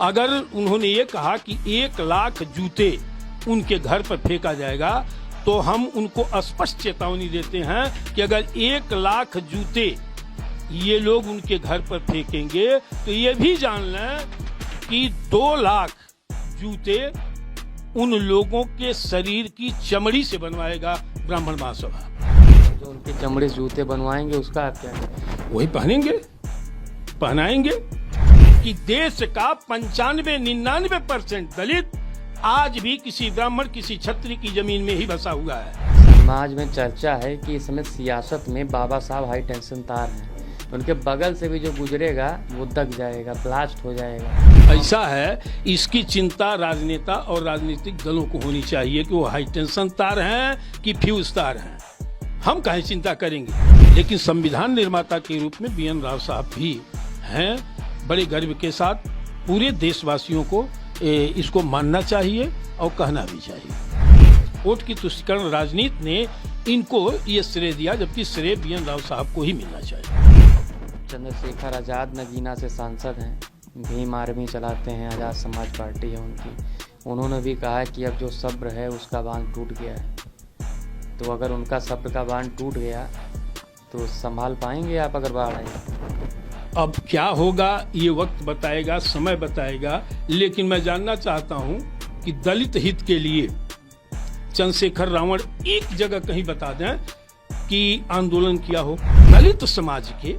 अगर उन्होंने ये कहा कि 1 लाख जूते उनके घर पर फेंका जाएगा, तो हम उनको स्पष्ट चेतावनी देते हैं कि अगर 1 लाख जूते ये लोग उनके घर पर फेंकेंगे तो ये भी जान लें कि 2 लाख जूते उन लोगों के शरीर की चमड़ी से बनवाएगा ब्राह्मण महासभा। जो उनके चमड़े जूते बनवाएंगे उसका आप क्या करेंगे? वही पहनाएंगे कि देश का 95-99% दलित आज भी किसी ब्राह्मण किसी क्षत्रिय की जमीन में ही बसा हुआ है। समाज में चर्चा है कि इस समय सियासत में बाबा साहब हाई टेंशन तार हैं, उनके बगल से भी जो गुजरेगा वो दग जाएगा, ब्लास्ट हो जाएगा। ऐसा है, इसकी चिंता राजनेता और राजनीतिक दलों को होनी चाहिए कि वो हाई टेंशन तार हैं कि फ्यूज तार हैं। हम काहे चिंता करेंगे, लेकिन संविधान निर्माता के रूप में BN राव साहब भी हैं। बड़े गर्व के साथ पूरे देशवासियों को इसको मानना चाहिए और कहना भी चाहिए। वोट की तुष्टीकरण राजनीति ने इनको ये श्रेय दिया, जबकि श्रेय BN राव साहब को ही मिलना चाहिए। चंद्रशेखर आजाद नगीना से सांसद हैं, भीम आर्मी चलाते हैं, आजाद समाज पार्टी है उनकी। उन्होंने भी कहा कि अब जो सब्र है उसका बांध टूट गया है। तो अगर उनका सब्र का बांध टूट गया तो संभाल पाएंगे आप अगर बाढ़ आए? अब क्या होगा ये वक्त बताएगा, समय बताएगा, लेकिन मैं जानना चाहता हूं कि दलित हित के लिए चंद्रशेखर रावण एक जगह कहीं बता दें कि आंदोलन किया हो। दलित समाज के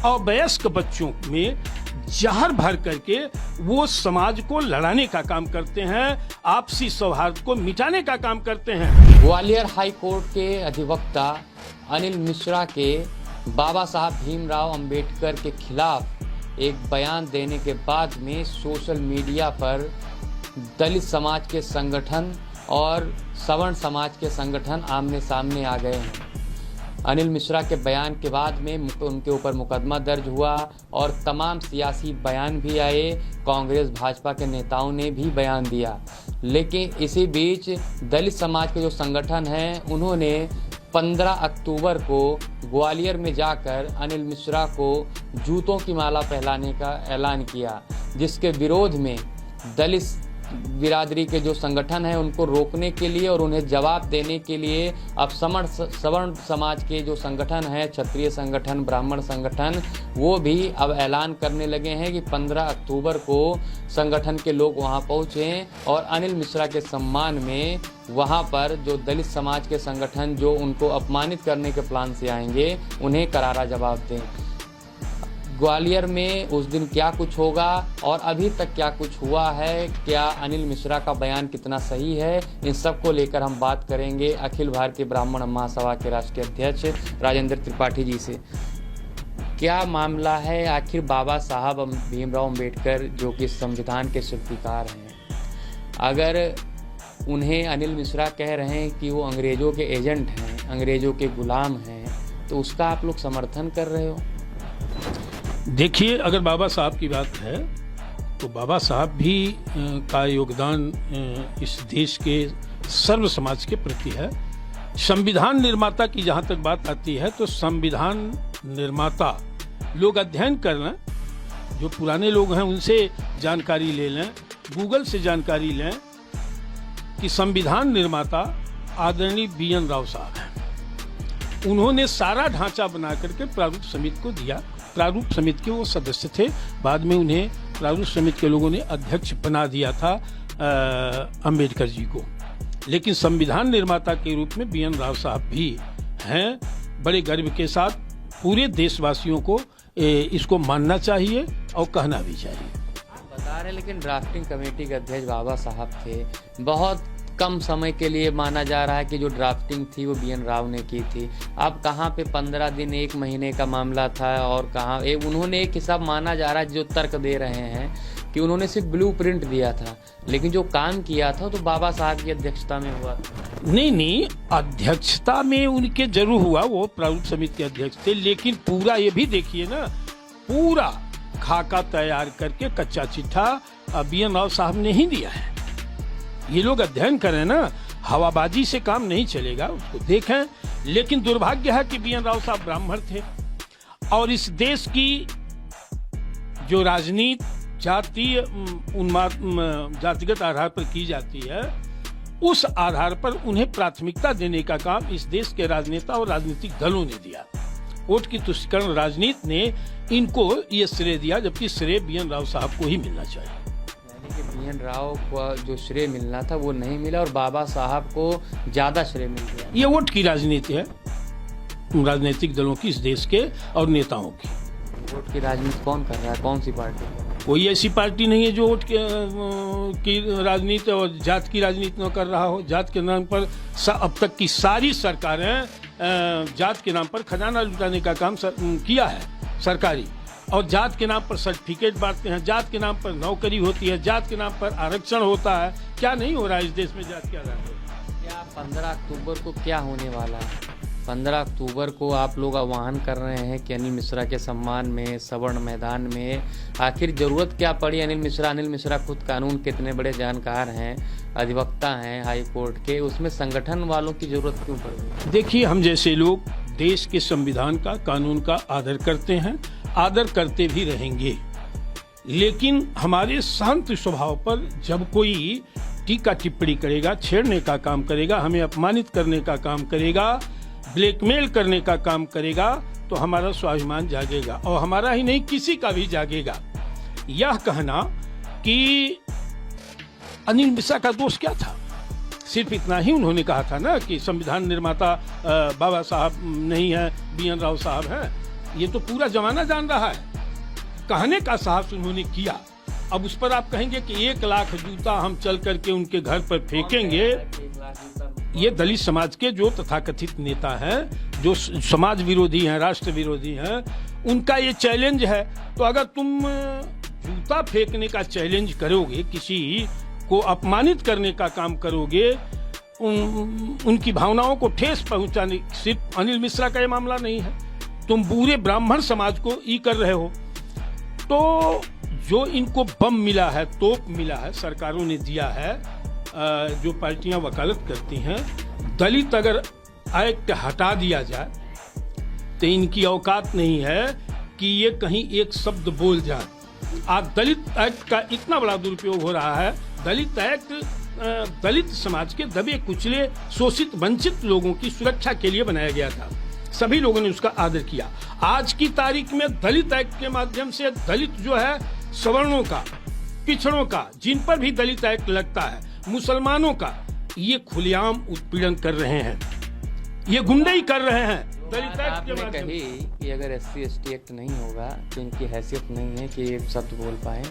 अवयस्क बच्चों में जहर भर करके वो समाज को लड़ाने का काम करते हैं, आपसी सौहार्द को मिटाने का काम करते हैं। ग्वालियर हाई कोर्ट के अधिवक्ता अनिल मिश्रा के बाबा साहब भीमराव अंबेडकर के खिलाफ एक बयान देने के बाद में सोशल मीडिया पर दलित समाज के संगठन और सवर्ण समाज के संगठन आमने सामने आ गए हैं। अनिल मिश्रा के बयान के बाद में उनके ऊपर मुकदमा दर्ज हुआ और तमाम सियासी बयान भी आए, कांग्रेस भाजपा के नेताओं ने भी बयान दिया। लेकिन इसी बीच दलित समाज के जो संगठन हैं उन्होंने 15 अक्टूबर को ग्वालियर में जाकर अनिल मिश्रा को जूतों की माला पहनाने का ऐलान किया, जिसके विरोध में दलित बिरादरी के जो संगठन हैं उनको रोकने के लिए और उन्हें जवाब देने के लिए अब सवर्ण समाज के जो संगठन हैं, क्षत्रिय संगठन, ब्राह्मण संगठन, वो भी अब ऐलान करने लगे हैं कि 15 अक्टूबर को संगठन के लोग वहां पहुंचें और अनिल मिश्रा के सम्मान में वहां पर जो दलित समाज के संगठन जो उनको अपमानित करने के प्लान से आएंगे उन्हें करारा जवाब दें। ग्वालियर में उस दिन क्या कुछ होगा और अभी तक क्या कुछ हुआ है, क्या अनिल मिश्रा का बयान कितना सही है, इन सब को लेकर हम बात करेंगे अखिल भारतीय ब्राह्मण महासभा के राष्ट्रीय अध्यक्ष राजेंद्र त्रिपाठी जी से। क्या मामला है, आखिर बाबा साहब भीमराव अंबेडकर जो कि संविधान के शिल्पकार हैं, अगर उन्हें अनिल मिश्रा कह रहे हैं कि वो अंग्रेज़ों के एजेंट हैं, अंग्रेज़ों के गुलाम हैं, तो उसका आप लोग समर्थन कर रहे हो? देखिए, अगर बाबा साहब की बात है तो बाबा साहब भी का योगदान इस देश के सर्व समाज के प्रति है। संविधान निर्माता की जहाँ तक बात आती है तो संविधान निर्माता लोग अध्ययन कर लें, जो पुराने लोग हैं उनसे जानकारी ले लें, गूगल से जानकारी लें कि संविधान निर्माता आदरणीय BN राव साहब हैं। उन्होंने सारा ढांचा बना करके प्रारूप समिति को दिया। प्रारूप समिति के वो सदस्य थे, बाद में उन्हें प्रारूप समिति के लोगों ने अध्यक्ष बना दिया था अंबेडकर जी को। लेकिन संविधान निर्माता के रूप में BN राव साहब भी हैं। बड़े गर्व के साथ पूरे देशवासियों को इसको मानना चाहिए और कहना भी चाहिए। बता रहे, लेकिन ड्राफ्टिंग कमेटी के अध्यक्ष बाबा साहब थे, बहुत कम समय के लिए माना जा रहा है कि जो ड्राफ्टिंग थी वो BN राव ने की थी। अब कहाँ पे 15 दिन 1 महीने का मामला था और कहाँ उन्होंने एक हिसाब माना जा रहा है, जो तर्क दे रहे हैं कि उन्होंने सिर्फ ब्लूप्रिंट दिया था, लेकिन जो काम किया था तो बाबा साहब की अध्यक्षता में हुआ था। नहीं, अध्यक्षता में उनके जरूर हुआ, वो प्रारूप समिति के अध्यक्ष थे, लेकिन पूरा ये भी देखिए ना, पूरा खाका तैयार करके कच्चा चिट्ठा BN राव साहब ने ही दिया है। ये लोग अध्ययन करें ना, हवाबाजी से काम नहीं चलेगा, उसको देखें। लेकिन दुर्भाग्य है कि BN राव साहब ब्राह्मण थे और इस देश की जो राजनीति जातीय जातिगत आधार पर की जाती है, उस आधार पर उन्हें प्राथमिकता देने का काम इस देश के राजनेता और राजनीतिक दलों ने दिया। वोट की तुष्टीकरण राजनीति ने इनको ये श्रेय दिया, जबकि श्रेय BN राव साहब को ही मिलना चाहिए। यानी कि BN राव को जो श्रेय मिलना था वो नहीं मिला और बाबा साहब को ज्यादा श्रेय मिल गया। ये वोट की राजनीति है, राजनीतिक दलों की, इस देश के और नेताओं की। वोट की राजनीति कौन कर रहा है, कौन सी पार्टी? कोई ऐसी पार्टी नहीं है जो वोट की राजनीति और जात की राजनीति न कर रहा हो। जात के नाम पर अब तक की सारी सरकारें जात के नाम पर खजाना लुटाने का काम किया है सरकारी, और जात के नाम पर सर्टिफिकेट बांटते हैं, जात के नाम पर नौकरी होती है, जात के नाम पर आरक्षण होता है। क्या नहीं हो रहा है इस देश में जात के आधार पर? क्या 15 अक्टूबर को क्या होने वाला है? 15 अक्टूबर को आप लोग आह्वान कर रहे हैं कि अनिल मिश्रा के सम्मान में सवर्ण मैदान में, आखिर जरूरत क्या पड़ी अनिल मिश्रा खुद कानून के इतने बड़े जानकार हैं, अधिवक्ता हैं हाई कोर्ट के, उसमें संगठन वालों की जरूरत क्यों पड़ी? देखिए, हम जैसे लोग देश के संविधान का, कानून का आदर करते हैं, आदर करते भी रहेंगे, लेकिन हमारे शांत स्वभाव पर जब कोई टीका टिप्पणी करेगा, छेड़ने का काम करेगा, हमें अपमानित करने का काम करेगा, ब्लैकमेल करने का काम करेगा, तो हमारा स्वाभिमान जागेगा, और हमारा ही नहीं किसी का भी जागेगा। यह कहना कि अनिल मिश्रा का दोष क्या था, सिर्फ इतना ही उन्होंने कहा था ना कि संविधान निर्माता बाबा साहब नहीं है, BN राव साहब है। ये तो पूरा जमाना जान रहा है। कहने का साहस उन्होंने किया। अब उस पर आप कहेंगे कि 1 लाख जूता हम चल करके उनके घर पर फेंकेंगे। ये दलित समाज के जो तथाकथित नेता हैं, जो समाज विरोधी हैं, राष्ट्र विरोधी हैं, उनका ये चैलेंज है। तो अगर तुम जूता फेंकने का चैलेंज करोगे, किसी को अपमानित करने का काम करोगे, उनकी भावनाओं को ठेस पहुंचाने, सिर्फ अनिल मिश्रा का ये मामला नहीं है, तुम पूरे ब्राह्मण समाज को ई कर रहे हो। तो जो इनको बम मिला है, तोप मिला है, सरकारों ने दिया है, जो पार्टियां वकालत करती हैं, दलित अगर एक्ट हटा दिया जाए तो इनकी औकात नहीं है कि ये कहीं एक शब्द बोल जाए। आज दलित एक्ट का इतना बड़ा दुरुपयोग हो रहा है। दलित एक्ट दलित समाज के दबे कुचले, शोषित, वंचित लोगों की सुरक्षा के लिए बनाया गया था। सभी लोगों ने उसका आदर किया। आज की तारीख में दलित एक्ट के माध्यम से दलित जो है, सवर्णों का, पिछड़ों का, जिन पर भी दलित एक्ट लगता है, मुसलमानों का, ये खुलेआम उत्पीड़न कर रहे हैं, ये गुंडाई कर रहे हैं। दलित एक्ट के माध्यम कही कि अगर SC/ST एक्ट नहीं होगा तो इनकी हैसियत नहीं है कि ये शब्द बोल पाए।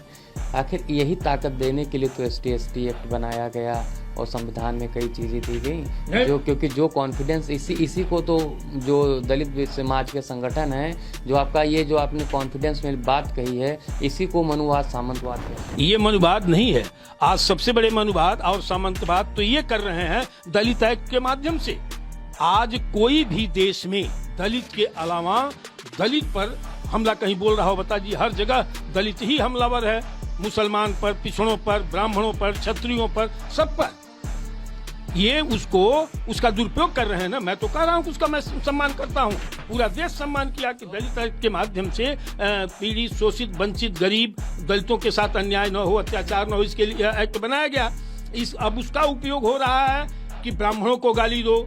आखिर यही ताकत देने के लिए तो SC/ST एक्ट बनाया गया और संविधान में कई चीजें दी गई, जो क्योंकि जो कॉन्फिडेंस इसी को तो जो दलित समाज के संगठन है, जो आपका ये जो आपने कॉन्फिडेंस में बात कही है, इसी को मनुवाद सामंतवाद है। ये मनुवाद नहीं है। आज सबसे बड़े मनुवाद और सामंतवाद तो ये कर रहे हैं दलित एक्ट के माध्यम से। आज कोई भी देश में दलित के अलावा दलित पर हमला कहीं बोल रहा हो, बता जी, हर जगह दलित ही हमलावर है। मुसलमान पर, पिछड़ों पर, ब्राह्मणों पर, क्षत्रियों पर, सब पर ये उसका दुरुपयोग कर रहे हैं ना। मैं तो कह रहा हूँ उसका मैं सम्मान करता हूँ। पूरा देश सम्मान किया कि दलित एक्ट के माध्यम से पीड़ित, शोषित, वंचित, गरीब दलितों के साथ अन्याय न हो, अत्याचार न हो, इसके लिए एक्ट बनाया गया। अब उसका उपयोग हो रहा है कि ब्राह्मणों को गाली दो,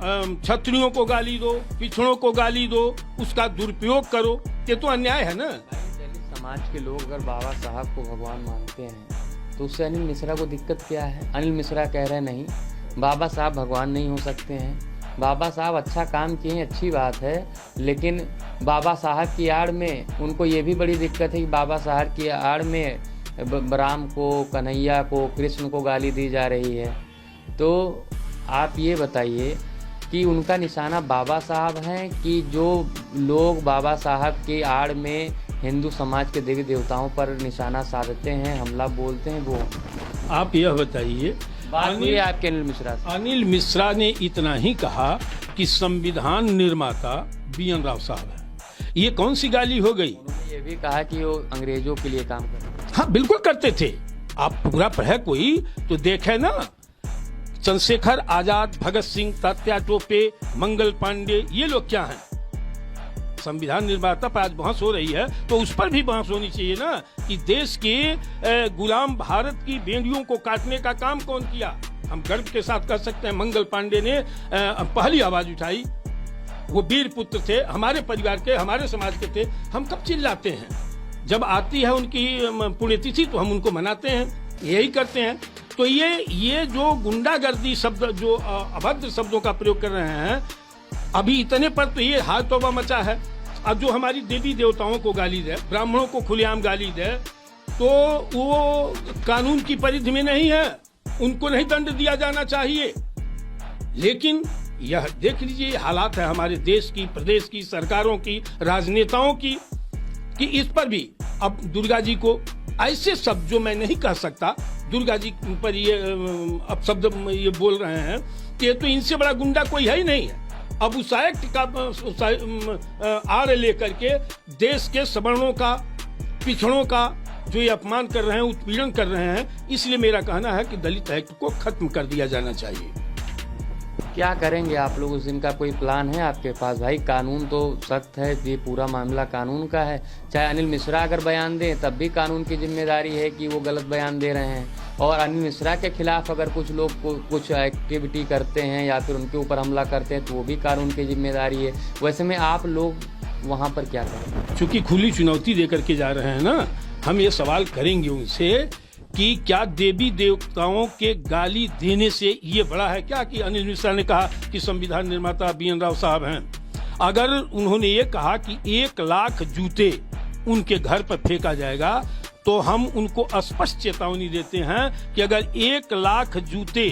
क्षत्रियों को गाली दो, पिछड़ों को गाली दो, उसका दुरुपयोग करो। ये तो अन्याय है ना। दलित समाज के लोग अगर बाबा साहब को भगवान मानते हैं तो उससे अनिल मिश्रा को दिक्कत क्या है? अनिल मिश्रा कह रहे नहीं, बाबा साहब भगवान नहीं हो सकते हैं। बाबा साहब अच्छा काम किए हैं, अच्छी बात है, लेकिन बाबा साहब की आड़ में उनको ये भी बड़ी दिक्कत है कि बाबा साहब की आड़ में राम को, कन्हैया को, कृष्ण को गाली दी जा रही है। तो आप ये बताइए कि उनका निशाना बाबा साहब हैं कि जो लोग बाबा साहब के आड़ में हिंदू समाज के देवी देवताओं पर निशाना साधते हैं, हमला बोलते हैं, वो? आप यह बताइए। आपके अनिल मिश्रा ने इतना ही कहा कि संविधान निर्माता BN राव साहब है। ये कौन सी गाली हो गई? उन्होंने ये भी कहा कि वो अंग्रेजों के लिए काम करते। हाँ, बिल्कुल करते थे। आप पूरा पढ़े कोई तो देखे ना, चंद्रशेखर आजाद, भगत सिंह, तात्या टोपे, मंगल पांडे, ये लोग क्या हैं? संविधान निर्माता पर आज बहस हो रही है तो उस पर भी बहस होनी चाहिए ना कि देश के गुलाम भारत की बेड़ियों को काटने का काम कौन किया। हम गर्व के साथ कह सकते हैं मंगल पांडे ने पहली आवाज उठाई। वो वीर पुत्र थे, हमारे परिवार के, हमारे समाज के थे। हम कब चिल्लाते हैं? जब आती है उनकी पुण्यतिथि तो हम उनको मनाते हैं, यही करते हैं। तो ये जो गुंडागर्दी शब्द, जो अभद्र शब्दों का प्रयोग कर रहे हैं, अभी इतने पर तो ये हाल तौबा मचा है। अब जो हमारी देवी देवताओं को गाली दे, ब्राह्मणों को खुलेआम गाली दे, तो वो कानून की परिधि में नहीं है, उनको नहीं दंड दिया जाना चाहिए। लेकिन यह देख लीजिए हालात है हमारे देश की, प्रदेश की, सरकारों की, राजनेताओं की, कि इस पर भी अब दुर्गा जी को ऐसे शब्द जो मैं नहीं कह सकता, दुर्गा जी पर ये अब शब्द ये बोल रहे हैं कि ये तो इनसे बड़ा गुंडा कोई है ही नहीं है। अब उस एक्ट का आड़ लेकर के देश के सवर्णों का, पिछड़ों का जो ये अपमान कर रहे हैं, उत्पीड़न कर रहे हैं, इसलिए मेरा कहना है कि दलित एक्ट को खत्म कर दिया जाना चाहिए। क्या करेंगे आप लोग? उस दिन का कोई प्लान है आपके पास? भाई कानून तो सख्त है, ये पूरा मामला कानून का है। चाहे अनिल मिश्रा अगर बयान दें तब भी कानून की जिम्मेदारी है कि वो गलत बयान दे रहे हैं, और अनिल मिश्रा के खिलाफ अगर कुछ लोग कुछ एक्टिविटी करते हैं या फिर उनके ऊपर हमला करते हैं तो वो भी कानून की जिम्मेदारी है। वैसे में आप लोग वहाँ पर क्या करें? चूंकि खुली चुनौती दे करके जा रहे हैं ना, हम ये सवाल करेंगे उनसे कि क्या देवी देवताओं के गाली देने से ये बड़ा है क्या कि अनिल मिश्रा ने कहा कि संविधान निर्माता BN राव साहब हैं। अगर उन्होंने ये कहा कि 1 लाख जूते उनके घर पर फेंका जाएगा तो हम उनको स्पष्ट चेतावनी देते हैं कि अगर 1 लाख जूते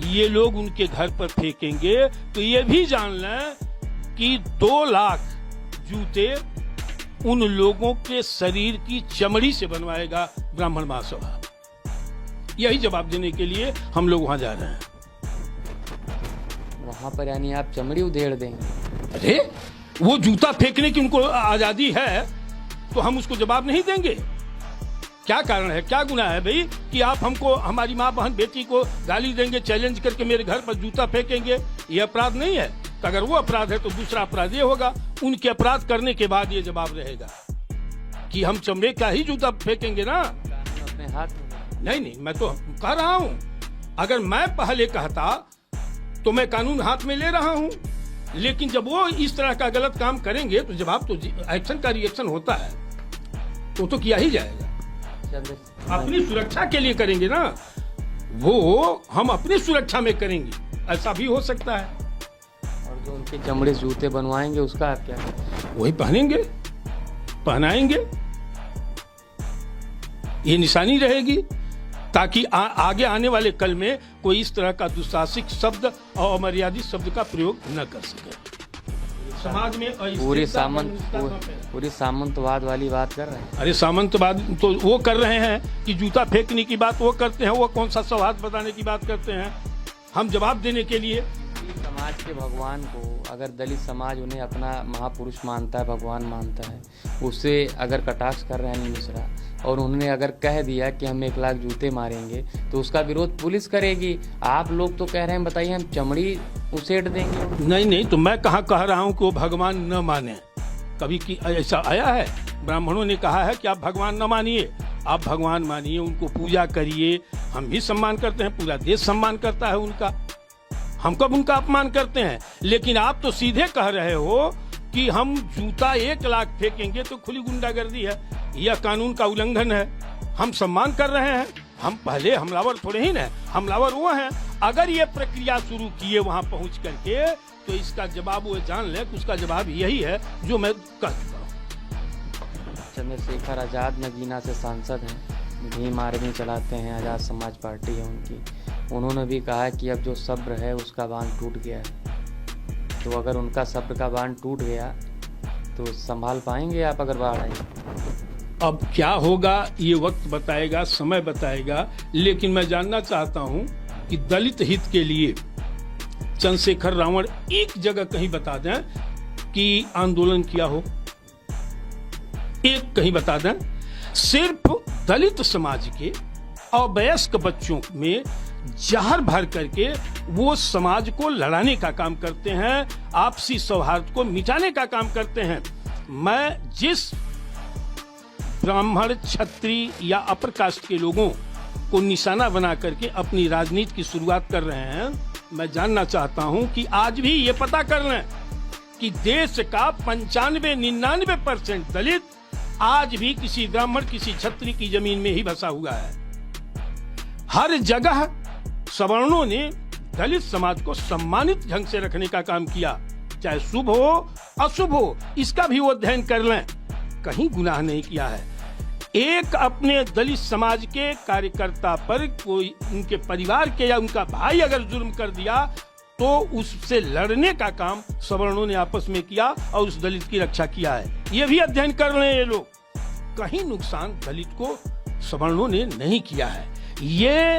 ये लोग उनके घर पर फेंकेंगे तो ये भी जान लें कि 2 लाख जूते उन लोगों के शरीर की चमड़ी से बनवाएगा ब्राह्मण महासभा। यही जवाब देने के लिए हम लोग वहां जा रहे हैं। वहां पर यानी आप चमड़ी उधेड़ देंगे? अरे वो जूता फेंकने की उनको आजादी है तो हम उसको जवाब नहीं देंगे? क्या कारण है, क्या गुनाह है भाई कि आप हमको, हमारी माँ बहन बेटी को गाली देंगे, चैलेंज करके मेरे घर पर जूता फेंकेंगे? ये अपराध नहीं है। तो अगर वो अपराध है तो दूसरा अपराध ये होगा, उनके अपराध करने के बाद ये जवाब रहेगा कि हम चमड़े का ही जूता फेंकेंगे ना। अपने हाथ नहीं, मैं तो कह रहा हूं, अगर मैं पहले कहता तो मैं कानून हाथ में ले रहा हूं, लेकिन जब वो इस तरह का गलत काम करेंगे तो जवाब तो एक्शन का रिएक्शन होता है, तो किया ही जाएगा। अपनी सुरक्षा के लिए करेंगे ना वो, हम अपनी सुरक्षा में करेंगे, ऐसा भी हो सकता है। और जो उनके चमड़े जूते बनवाएंगे उसका आप क्या करेंगे? वही पहनेंगे, पहनाएंगे, ये निशानी रहेगी ताकि आगे आने वाले कल में कोई इस तरह का दुस्साहसिक शब्द और अमर्यादित शब्द का प्रयोग न कर सके। समाज में पूरी सामंतवाद वाली बात कर रहे हैं। अरे सामंतवाद तो वो कर रहे हैं कि जूता फेंकने की बात वो करते हैं, वो कौन सा सौहार्द बताने की बात करते हैं? हम जवाब देने के लिए समाज के भगवान को, अगर दलित समाज उन्हें अपना महापुरुष मानता है, भगवान मानता है, उससे अगर कटाक्ष कर रहे हैं मिश्रा, और उन्होंने अगर कह दिया कि हम 1 लाख जूते मारेंगे तो उसका विरोध पुलिस करेगी। आप लोग तो कह रहे हैं, बताइए, हम चमड़ी उसेट देंगे? नहीं, तो मैं कहाँ कह रहा हूँ कि वो भगवान न माने। कभी की ऐसा आया है? ब्राह्मणों ने कहा है कि आप भगवान न मानिए, आप भगवान मानिए, उनको पूजा करिए। हम भी सम्मान करते हैं, पूरा देश सम्मान करता है उनका, हम कब उनका अपमान करते हैं? लेकिन आप तो सीधे कह रहे हो कि हम जूता 1 लाख फेंकेंगे तो खुली गुंडागर्दी है, यह कानून का उल्लंघन है। हम सम्मान कर रहे हैं, हम पहले हमलावर थोड़े ही ना, हमलावर वो हैं। अगर ये प्रक्रिया शुरू किए वहां पहुंच करके तो इसका जवाब वो जान ले कि उसका जवाब यही है जो मैं कह चुका हूँ। चंद्रशेखर आजाद नगीना से सांसद हैं, भीम आर्मी चलाते हैं, आजाद समाज पार्टी है उनकी। उन्होंने भी कहा कि अब जो सब्र है उसका बांध टूट गया है। तो अगर उनका सब्र का बांध टूट गया तो संभाल पाएंगे आप अगर बाढ़ आई? अब क्या होगा ये वक्त बताएगा, समय बताएगा। लेकिन मैं जानना चाहता हूं कि दलित हित के लिए चंद्रशेखर रावण एक जगह कहीं बता दें कि आंदोलन किया हो, एक कहीं बता दें। सिर्फ दलित समाज के अवयस्क बच्चों में जहर भर करके वो समाज को लड़ाने का काम करते हैं, आपसी सौहार्द को मिटाने का काम करते हैं। मैं जिस ब्राह्मण, क्षत्रिय या अपर कास्ट के लोगों को निशाना बना करके अपनी राजनीति की शुरुआत कर रहे हैं, मैं जानना चाहता हूं कि आज भी ये पता कर लें कि देश का 95-99% दलित आज भी किसी ब्राह्मण, किसी क्षत्रिय की जमीन में ही बसा हुआ है। हर जगह सवर्णों ने दलित समाज को सम्मानित ढंग से रखने का काम किया, चाहे शुभ हो अशुभ हो, इसका भी वो अध्ययन कर लें। कहीं गुनाह नहीं किया है। एक अपने दलित समाज के कार्यकर्ता पर कोई उनके परिवार के या उनका भाई अगर जुर्म कर दिया तो उससे लड़ने का काम सवर्णों ने आपस में किया और उस दलित की रक्षा किया है। ये भी अध्ययन कर रहे हैं ये लोग। कहीं नुकसान दलित को सवर्णों ने नहीं किया है। ये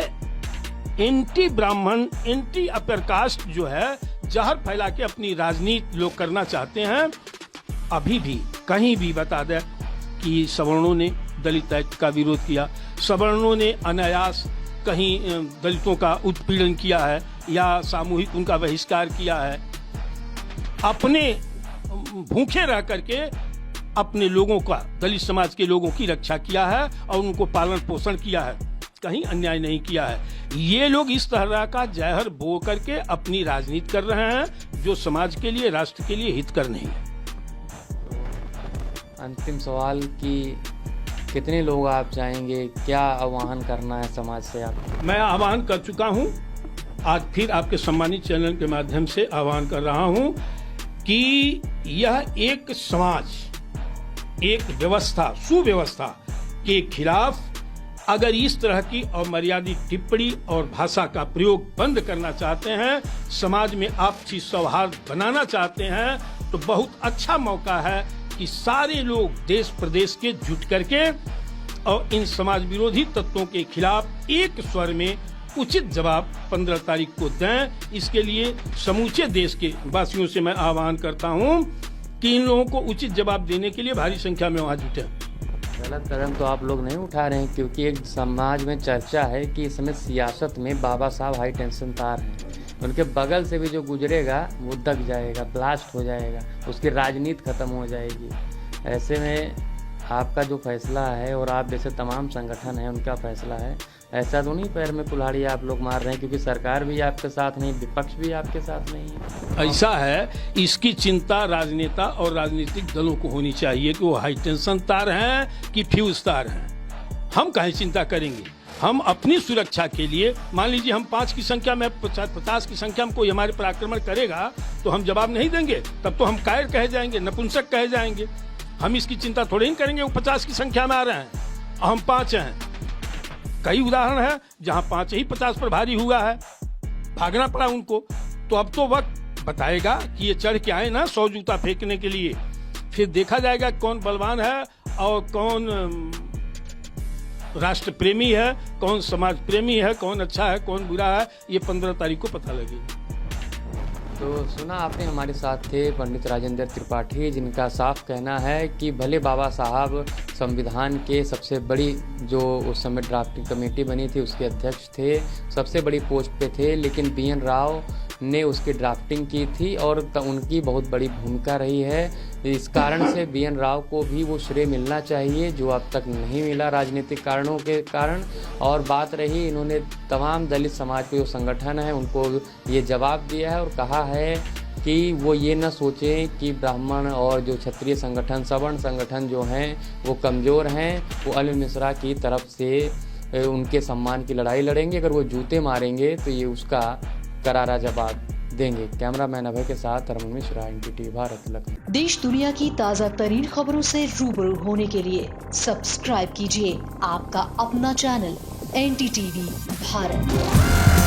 एंटी ब्राह्मण, एंटी अपर कास्ट जो है, जहर फैला के अपनी राजनीति लोग करना चाहते हैं। अभी भी कहीं भी बता दे कि सवर्णों ने दलित एक्ट का विरोध किया, सवर्णों ने अनायास कहीं दलितों का उत्पीड़न किया है या सामूहिक उनका बहिष्कार किया है। अपने भूखे रह करके अपने लोगों का, दलित समाज के लोगों की रक्षा किया है और उनको पालन पोषण किया है, कहीं अन्याय नहीं किया है। ये लोग इस तरह का जहर बो करके अपनी राजनीति कर रहे हैं जो समाज के लिए, राष्ट्र के लिए हितकर नहीं है। अंतिम सवाल कि कितने लोग आप चाहेंगे, क्या आह्वान करना है समाज से आप? मैं आह्वान कर चुका हूं, आज फिर आपके सम्मानित चैनल के माध्यम से आह्वान कर रहा हूं कि यह एक समाज, एक व्यवस्था, सुव्यवस्था के खिलाफ अगर इस तरह की अमर्यादित टिप्पणी और भाषा का प्रयोग बंद करना चाहते हैं, समाज में आपसी सौहार्द बनाना चाहते हैं, तो बहुत अच्छा मौका है कि सारे लोग देश प्रदेश के जुट करके और इन समाज विरोधी तत्वों के खिलाफ एक स्वर में उचित जवाब 15 तारीख को दें। इसके लिए समूचे देश के वासियों से मैं आह्वान करता हूं कि इन लोगों को उचित जवाब देने के लिए भारी संख्या में वहां जुटे। गलत कदम तो आप लोग नहीं उठा रहे हैं, क्योंकि एक समाज में चर्चा है कि इस समय सियासत में बाबा साहब हाई टेंशन तार हैं। उनके बगल से भी जो गुजरेगा वो दग जाएगा, ब्लास्ट हो जाएगा, उसकी राजनीति खत्म हो जाएगी। ऐसे में आपका जो फैसला है और आप जैसे तमाम संगठन हैं उनका फैसला है, ऐसा तो नहीं पैर में कुल्हाड़ी आप लोग मार रहे हैं, क्योंकि सरकार भी आपके साथ नहीं, विपक्ष भी आपके साथ नहीं है। ऐसा है, इसकी चिंता राजनेता और राजनीतिक दलों को होनी चाहिए कि वो हाई टेंशन तार हैं कि फ्यूज तार हैं। हम काहे चिंता करेंगे? हम अपनी सुरक्षा के लिए, मान लीजिए हम 5 की संख्या में, 50 की संख्या में कोई हमारे पर आक्रमण करेगा तो हम जवाब नहीं देंगे, तब तो हम कायर कहे जाएंगे, नपुंसक कहे जाएंगे। हम इसकी चिंता थोड़े ही करेंगे, वो 50 की संख्या में आ रहे हैं, हम 5 हैं। कई उदाहरण है जहां 5 ही 50 पर भारी हुआ है, भागना पड़ा उनको। तो अब तो वक्त बताएगा कि ये चढ़ के आए ना 100 जूता फेंकने के लिए, फिर देखा जाएगा कौन बलवान है और कौन राष्ट्र प्रेमी है, कौन समाज प्रेमी है, कौन अच्छा है, कौन बुरा है। ये 15 तारीख को पता लगेगा। तो सुना आपने, हमारे साथ थे पंडित राजेंद्र त्रिपाठी, जिनका साफ कहना है कि भले बाबा साहब संविधान के सबसे बड़ी, जो उस समय ड्राफ्टिंग कमेटी बनी थी उसके अध्यक्ष थे, सबसे बड़ी पोस्ट पे थे, लेकिन BN राव ने उसकी ड्राफ्टिंग की थी और उनकी बहुत बड़ी भूमिका रही है। इस कारण से BN राव को भी वो श्रेय मिलना चाहिए जो अब तक नहीं मिला राजनीतिक कारणों के कारण। और बात रही, इन्होंने तमाम दलित समाज के जो संगठन हैं उनको ये जवाब दिया है और कहा है कि वो ये न सोचें कि ब्राह्मण और जो क्षत्रिय संगठन, सवर्ण संगठन जो हैं वो कमज़ोर हैं, वो अनिल मिश्रा की तरफ से उनके सम्मान की लड़ाई लड़ेंगे। अगर वो जूते मारेंगे तो ये उसका करारा जवाब देंगे। कैमरामैन अभय के साथ अरमान मिश्रा, NDTV भारत, लखनऊ। देश दुनिया की ताज़ा तरीन खबरों से रूबरू होने के लिए सब्सक्राइब कीजिए आपका अपना चैनल NDTV भारत।